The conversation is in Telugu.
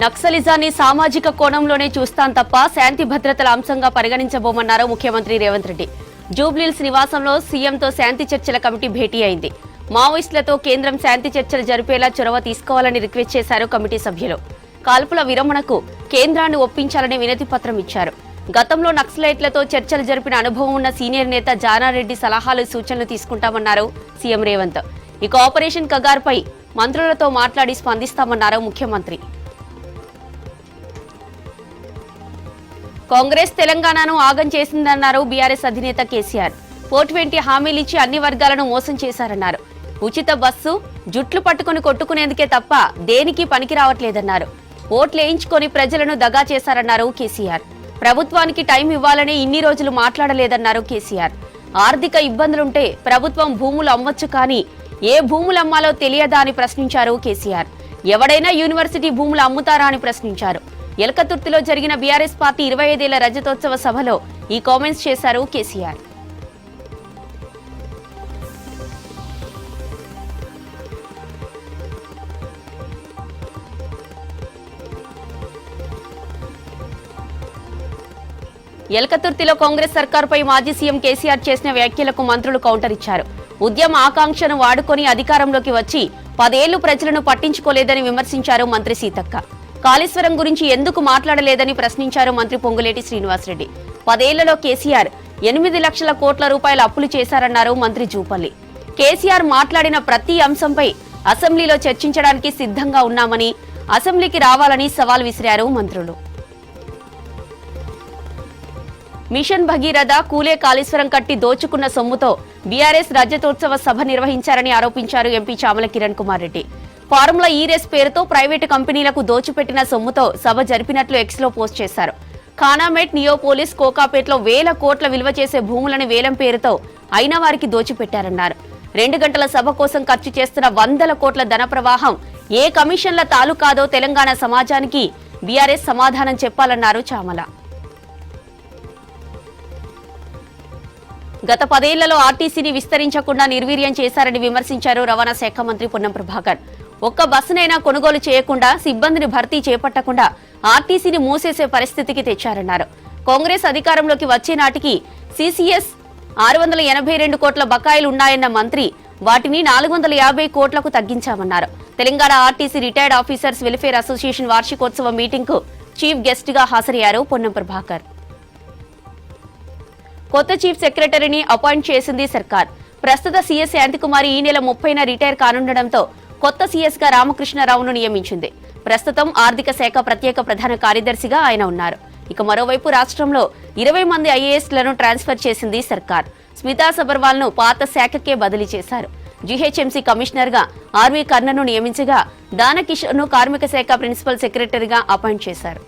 నక్సలిజాన్ని సామాజిక కోణంలోనే చూస్తాం తప్ప శాంతి భద్రతల అంశంగా పరిగణించబోమన్నారు ముఖ్యమంత్రి రేవంత్ రెడ్డి. జూబ్లీహిల్స్ నివాసంలో సీఎంతో శాంతి చర్చల కమిటీ భేటీ అయింది. మావోయిస్టులతో కేంద్రం శాంతి చర్చలు జరిపేలా చొరవ తీసుకోవాలని రిక్వెస్ట్ చేశారు కమిటీ సభ్యులు. కాల్పుల విరమణకు కేంద్రాన్ని ఒప్పించాలని వినతి పత్రం ఇచ్చారు. గతంలో నక్సలైట్లతో చర్చలు జరిపిన అనుభవం ఉన్న సీనియర్ నేత జానారెడ్డి సలహాలు సూచనలు తీసుకుంటామన్నారు సీఎం రేవంత్. ఇక ఆపరేషన్ కగార్పై మంత్రులతో మాట్లాడి స్పందిస్తామన్నారు ముఖ్యమంత్రి. కాంగ్రెస్ తెలంగాణను ఆగం చేసిందన్నారు బీఆర్ఎస్ అధినేత కేసీఆర్. 420 హామీలిచ్చి అన్ని వర్గాలను మోసం చేశారన్నారు. ఉచిత బస్సు జుట్లు పట్టుకుని కొట్టుకునేందుకే తప్ప దేనికి పనికి రావట్లేదన్నారు. ఓట్లు వేయించుకొని ప్రజలను దగా చేశారన్నారు కేసీఆర్. ప్రభుత్వానికి టైం ఇవ్వాలని ఇన్ని రోజులు మాట్లాడలేదన్నారు కేసీఆర్. ఆర్థిక ఇబ్బందులుంటే ప్రభుత్వం భూములు అమ్మొచ్చు, కానీ ఏ భూములు అమ్మాలో తెలియదా అని ప్రశ్నించారు కేసీఆర్. ఎవడైనా యూనివర్సిటీ భూములు అమ్ముతారా అని ప్రశ్నించారు. ఎలకతుర్తిలో జరిగిన బీఆర్ఎస్ పార్టీ 25 ఏళ్ల రజతోత్సవ సభలో ఈ కామెంట్స్ చేశారు కేసీఆర్. ఎలకతుర్తిలో కాంగ్రెస్ సర్కారుపై మాజీ సీఎం కేసీఆర్ చేసిన వ్యాఖ్యలకు మంత్రులు కౌంటర్ ఇచ్చారు. ఉద్యమ ఆకాంక్షను వాడుకొని అధికారంలోకి వచ్చి 10 ఏళ్లు ప్రజలను పట్టించుకోలేదని విమర్శించారు మంత్రి సీతక్క. కాళేశ్వరం గురించి ఎందుకు మాట్లాడలేదని ప్రశ్నించారు మంత్రి పొంగులేటి శ్రీనివాసరెడ్డి. 10 ఏళ్లలో కేసీఆర్ 8 లక్షల కోట్ల రూపాయల అప్పులు చేశారన్నారు మంత్రి జూపల్లి. కేసీఆర్ మాట్లాడిన ప్రతి అంశంపై అసెంబ్లీలో చర్చించడానికి సిద్ధంగా ఉన్నామని, అసెంబ్లీకి రావాలని సవాల్ విసిరారు మంత్రులు. మిషన్ భగీరథ, కూలే కాళేశ్వరం కట్టి దోచుకున్న సొమ్ముతో బీఆర్ఎస్ రజతోత్సవ సభ నిర్వహించారని ఆరోపించారు ఎంపీ చామల కిరణ్ కుమార్ రెడ్డి. ఫార్ములా ఈ రేస్ పేరుతో ప్రైవేటు కంపెనీలకు దోచిపెట్టిన సొమ్ముతో సభ జరిపినట్లు ఎక్స్లో పోస్ట్ చేశారు. ఖానామెట్, నియోపోలిస్, కోకాపేట్లో 1000 కోట్ల విలువ చేసే భూములను వేలం పేరుతో అయిన వారికి దోచిపెట్టారన్నారు. 2 గంటల సభ కోసం ఖర్చు చేస్తున్న 100 కోట్ల ధన ప్రవాహం ఏ కమిషన్ల తాలూకాదో తెలంగాణ సమాజానికి బీఆర్ఎస్ సమాధానం చెప్పాలన్నారు చామల. గత 10 ఏళ్లలో ఆర్టీసీని విస్తరించకుండా నిర్వీర్యం చేశారని విమర్శించారు రవాణా శాఖ మంత్రి పొన్నం ప్రభాకర్. ఒక్క బస్సునైనా కొనుగోలు చేయకుండా, సిబ్బందిని భర్తీ చేపట్టకుండా ఆర్టీసీని మూసేసే పరిస్థితికి తెచ్చారన్నారు. కాంగ్రెస్ అధికారంలోకి వచ్చే నాటికి సీసీఎస్ 682 కోట్ల బకాయిలు ఉన్నాయన్న మంత్రి వాటిని 450 కోట్లకు తగ్గించామన్నారు. Telangana RTC retired officers welfare association వార్షికోత్సవ మీటింగ్ కు చీఫ్ గెస్ట్ గా హాజరయ్యారు పొన్నం ప్రభాకర్. కొత్త చీఫ్ సెక్రటరీని అపాయింట్ చేసింది సర్కార్. ప్రస్తుత సీఎస్ శాంతికుమారి ఈ నెల 30న రిటైర్ కానుండటంతో కొత్త సీఎస్ గా రామకృష్ణరావును నియమించింది. ప్రస్తుతం ఆర్థిక శాఖ ప్రత్యేక ప్రధాన కార్యదర్శిగా ఆయన ఉన్నారు. ఇక మరోవైపు రాష్ట్రంలో 20 మంది ఐఏఎస్లను ట్రాన్స్ఫర్ చేసింది సర్కార్. స్మితా సబర్వాల్ ను పాత శాఖకే బదిలీ చేశారు. జీహెచ్ఎంసీ కమిషనర్ గా ఆర్వీ కర్ణను నియమించగా దానకిషోర్ ను కార్మిక శాఖ ప్రిన్సిపల్ సెక్రటరీగా అపాయింట్ చేశారు.